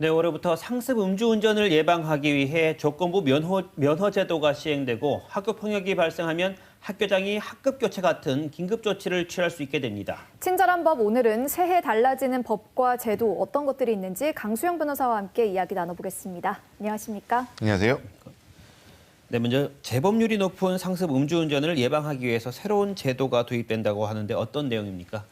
네, 올해부터 상습 음주운전을 예방하기 위해 조건부 면허 제도가 시행되고 학교 폭력이 발생하면 학교장이 학급 교체 같은 긴급 조치를 취할 수 있게 됩니다. 친절한 법 오늘은 새해 달라지는 법과 제도 어떤 것들이 있는지 강수영 변호사와 함께 이야기 나눠보겠습니다. 안녕하십니까? 안녕하세요. 네, 먼저 재범률이 높은 상습 음주운전을 예방하기 위해서 새로운 제도가 도입된다고 하는데 어떤 내용입니까?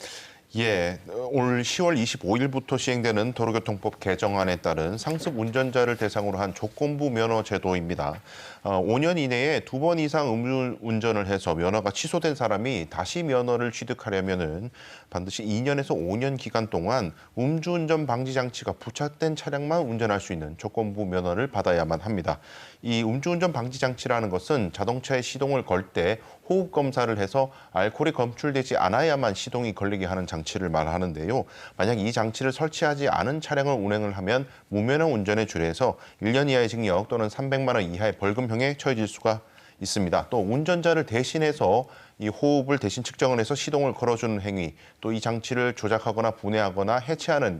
예, 올 10월 25일부터 시행되는 도로교통법 개정안에 따른 상습 운전자를 대상으로 한 조건부 면허 제도입니다. 5년 이내에 2번 이상 음주운전을 해서 면허가 취소된 사람이 다시 면허를 취득하려면은 반드시 2년에서 5년 기간 동안 음주운전 방지 장치가 부착된 차량만 운전할 수 있는 조건부 면허를 받아야만 합니다. 이 음주운전 방지 장치라는 것은 자동차에 시동을 걸 때 호흡 검사를 해서 알코올이 검출되지 않아야만 시동이 걸리게 하는 장치를 말하는데요. 만약 이 장치를 설치하지 않은 차량을 운행을 하면 무면허 운전에 줄여서 1년 이하의 징역 또는 300만 원 이하의 벌금형에 처해질 수가 있습니다. 또 운전자를 대신해서 이 호흡을 대신 측정을 해서 시동을 걸어주는 행위, 또 이 장치를 조작하거나 분해하거나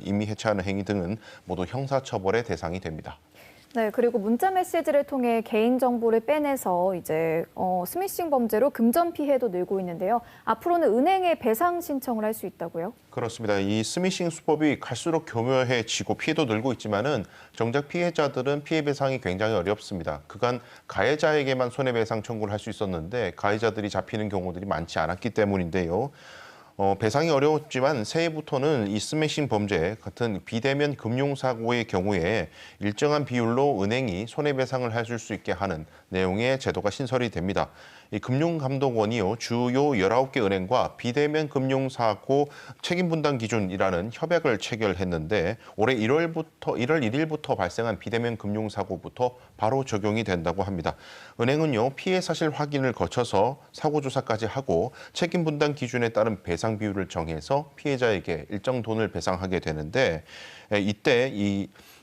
임의 해체하는 행위 등은 모두 형사처벌의 대상이 됩니다. 네, 그리고 문자 메시지를 통해 개인 정보를 빼내서 스미싱 범죄로 금전 피해도 늘고 있는데요. 앞으로는 은행에 배상 신청을 할 수 있다고요? 그렇습니다. 이 스미싱 수법이 갈수록 교묘해지고 피해도 늘고 있지만은 정작 피해자들은 피해 배상이 굉장히 어렵습니다. 그간 가해자에게만 손해배상 청구를 할 수 있었는데 가해자들이 잡히는 경우들이 많지 않았기 때문인데요. 배상이 어려웠지만 새해부터는 이 스매싱 범죄 같은 비대면 금융사고의 경우에 일정한 비율로 은행이 손해배상을 해줄 수 있게 하는 내용의 제도가 신설이 됩니다. 이 금융감독원이요, 주요 19개 은행과 비대면 금융사고 책임분담 기준이라는 협약을 체결했는데 올해 1월 1일부터 발생한 비대면 금융사고부터 바로 적용이 된다고 합니다. 은행은요, 피해 사실 확인을 거쳐서 사고조사까지 하고 책임분담 기준에 따른 배상 비율을 정해서 피해자에게 일정 돈을 배상하게 되는데 이때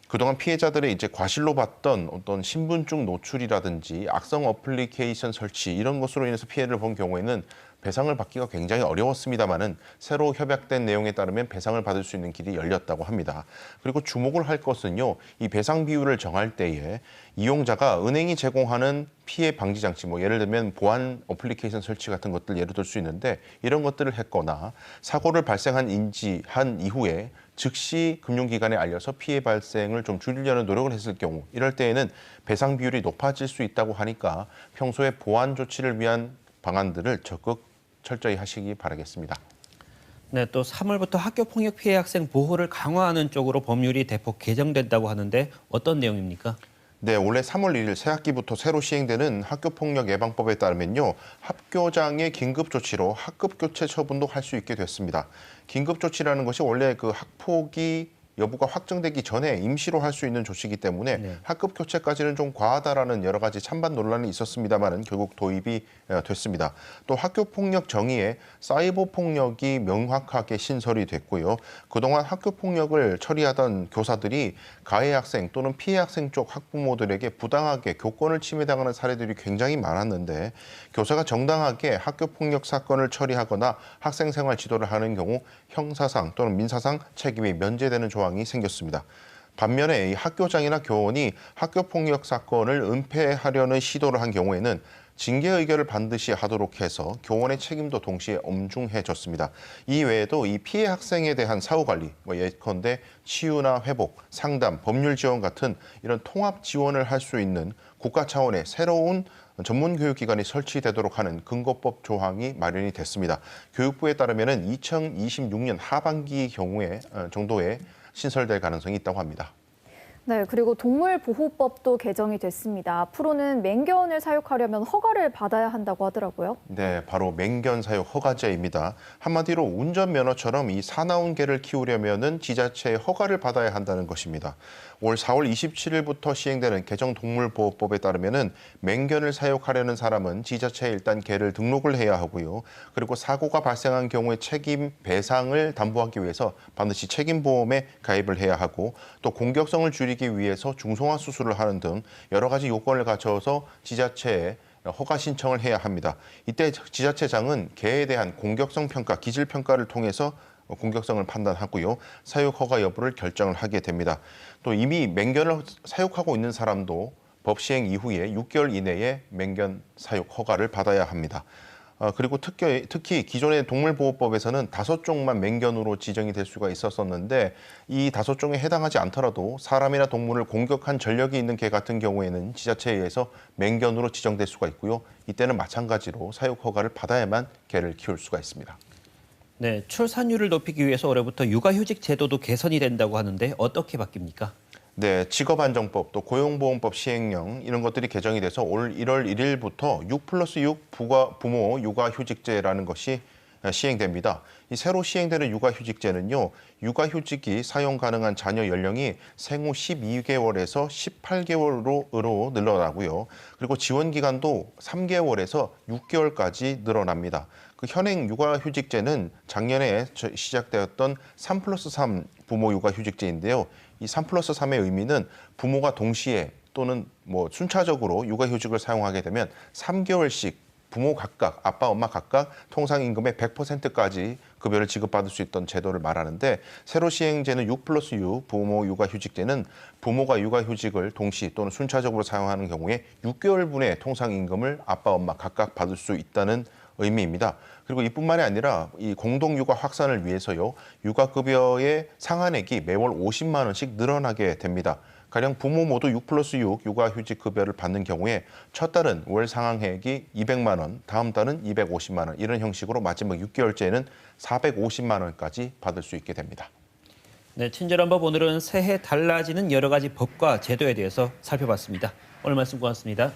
그동안 피해자들의 과실로 봤던 어떤 신분증 노출이라든지 악성 어플리케이션 설치 이런 것으로 인해서 피해를 본 경우에는 배상을 받기가 굉장히 어려웠습니다만은 새로 협약된 내용에 따르면 배상을 받을 수 있는 길이 열렸다고 합니다. 그리고 주목을 할 것은요, 이 배상 비율을 정할 때에 이용자가 은행이 제공하는 피해 방지 장치, 예를 들면 보안 어플리케이션 설치 같은 것들 예를 들 수 있는데 이런 것들을 했거나 사고를 인지한 이후에 즉시 금융기관에 알려서 피해 발생을 좀 줄이려는 노력을 했을 경우 이럴 때에는 배상 비율이 높아질 수 있다고 하니까 평소에 보안 조치를 위한 방안들을 적극 철저히 하시기 바라겠습니다. 네, 또 3월부터 학교 폭력 피해 학생 보호를 강화하는 쪽으로 법률이 대폭 개정된다고 하는데 어떤 내용입니까? 네, 올해 3월 1일 새학기부터 새로 시행되는 학교폭력 예방법에 따르면요, 학교장의 긴급 조치로 학급 교체 처분도 할 수 있게 됐습니다. 긴급 조치라는 것이 원래 그 학폭이 여부가 확정되기 전에 임시로 할 수 있는 조치이기 때문에 학급 교체까지는 좀 과하다라는 여러 가지 찬반 논란이 있었습니다만은 결국 도입이 됐습니다. 또 학교 폭력 정의에 사이버 폭력이 명확하게 신설이 됐고요. 그동안 학교 폭력을 처리하던 교사들이 가해 학생 또는 피해 학생 쪽 학부모들에게 부당하게 교권을 침해당하는 사례들이 굉장히 많았는데 교사가 정당하게 학교 폭력 사건을 처리하거나 학생 생활 지도를 하는 경우 형사상 또는 민사상 책임이 면제되는 조항이 생겼습니다. 반면에 이 학교장이나 교원이 학교폭력 사건을 은폐하려는 시도를 한 경우에는 징계 의결을 반드시 하도록 해서 교원의 책임도 동시에 엄중해졌습니다. 이 외에도 이 피해 학생에 대한 사후 관리, 예컨대 치유나 회복, 상담, 법률 지원 같은 이런 통합 지원을 할 수 있는 국가 차원의 새로운 전문 교육기관이 설치되도록 하는 근거법 조항이 마련이 됐습니다. 교육부에 따르면 2026년 하반기 정도에 신설될 가능성이 있다고 합니다. 네, 그리고 동물보호법도 개정이 됐습니다. 앞으로는 맹견을 사육하려면 허가를 받아야 한다고 하더라고요. 네, 바로 맹견 사육 허가제입니다. 한마디로 운전면허처럼 이 사나운 개를 키우려면은 지자체의 허가를 받아야 한다는 것입니다. 올 4월 27일부터 시행되는 개정 동물보호법에 따르면은 맹견을 사육하려는 사람은 지자체에 일단 개를 등록을 해야 하고요. 그리고 사고가 발생한 경우에 책임 배상을 담보하기 위해서 반드시 책임보험에 가입을 해야 하고 또 공격성을 줄이기 위해서 중성화 수술을 하는 등 여러 가지 요건을 갖춰서 지자체에 허가 신청을 해야 합니다. 이때 지자체장은 개에 대한 공격성 평가, 기질 평가를 통해서 공격성을 판단하고요. 사육 허가 여부를 결정을 하게 됩니다. 또 이미 맹견을 사육하고 있는 사람도 법 시행 이후에 6개월 이내에 맹견 사육 허가를 받아야 합니다. 그리고 특히 기존의 동물보호법에서는 5종만 맹견으로 지정이 될 수가 있었었는데 이 5종에 해당하지 않더라도 사람이나 동물을 공격한 전력이 있는 개 같은 경우에는 지자체에 의해서 맹견으로 지정될 수가 있고요. 이때는 마찬가지로 사육 허가를 받아야만 개를 키울 수가 있습니다. 네, 출산율을 높이기 위해서 올해부터 육아휴직 제도도 개선이 된다고 하는데 어떻게 바뀝니까? 네, 직업안정법 또 고용보험법 시행령 이런 것들이 개정이 돼서 올 1월 1일부터 6+6 부모 육아휴직제라는 것이 시행됩니다. 이 새로 시행되는 육아휴직제는요, 육아휴직이 사용 가능한 자녀 연령이 생후 12개월에서 18개월로 늘어나고요. 그리고 지원 기간도 3개월에서 6개월까지 늘어납니다. 그 현행 육아휴직제는 작년에 시작되었던 3+3 부모 육아휴직제인데요. 이 3+3의 의미는 부모가 동시에 또는 순차적으로 육아휴직을 사용하게 되면 3개월씩 부모 각각, 아빠, 엄마 각각 통상임금의 100%까지 급여를 지급받을 수 있던 제도를 말하는데 새로 시행되는 6+6 부모 육아휴직제는 부모가 육아휴직을 동시 또는 순차적으로 사용하는 경우에 6개월분의 통상임금을 아빠, 엄마 각각 받을 수 있다는 의미입니다. 그리고 이뿐만이 아니라 이 공동육아 확산을 위해서요, 육아급여의 상한액이 매월 50만 원씩 늘어나게 됩니다. 가령 부모 모두 6+6 육아휴직 급여를 받는 경우에 첫 달은 월 상한액이 200만 원, 다음 달은 250만 원 이런 형식으로 마지막 6개월째에는 450만 원까지 받을 수 있게 됩니다. 네, 친절한 법 오늘은 새해 달라지는 여러 가지 법과 제도에 대해서 살펴봤습니다. 오늘 말씀 고맙습니다.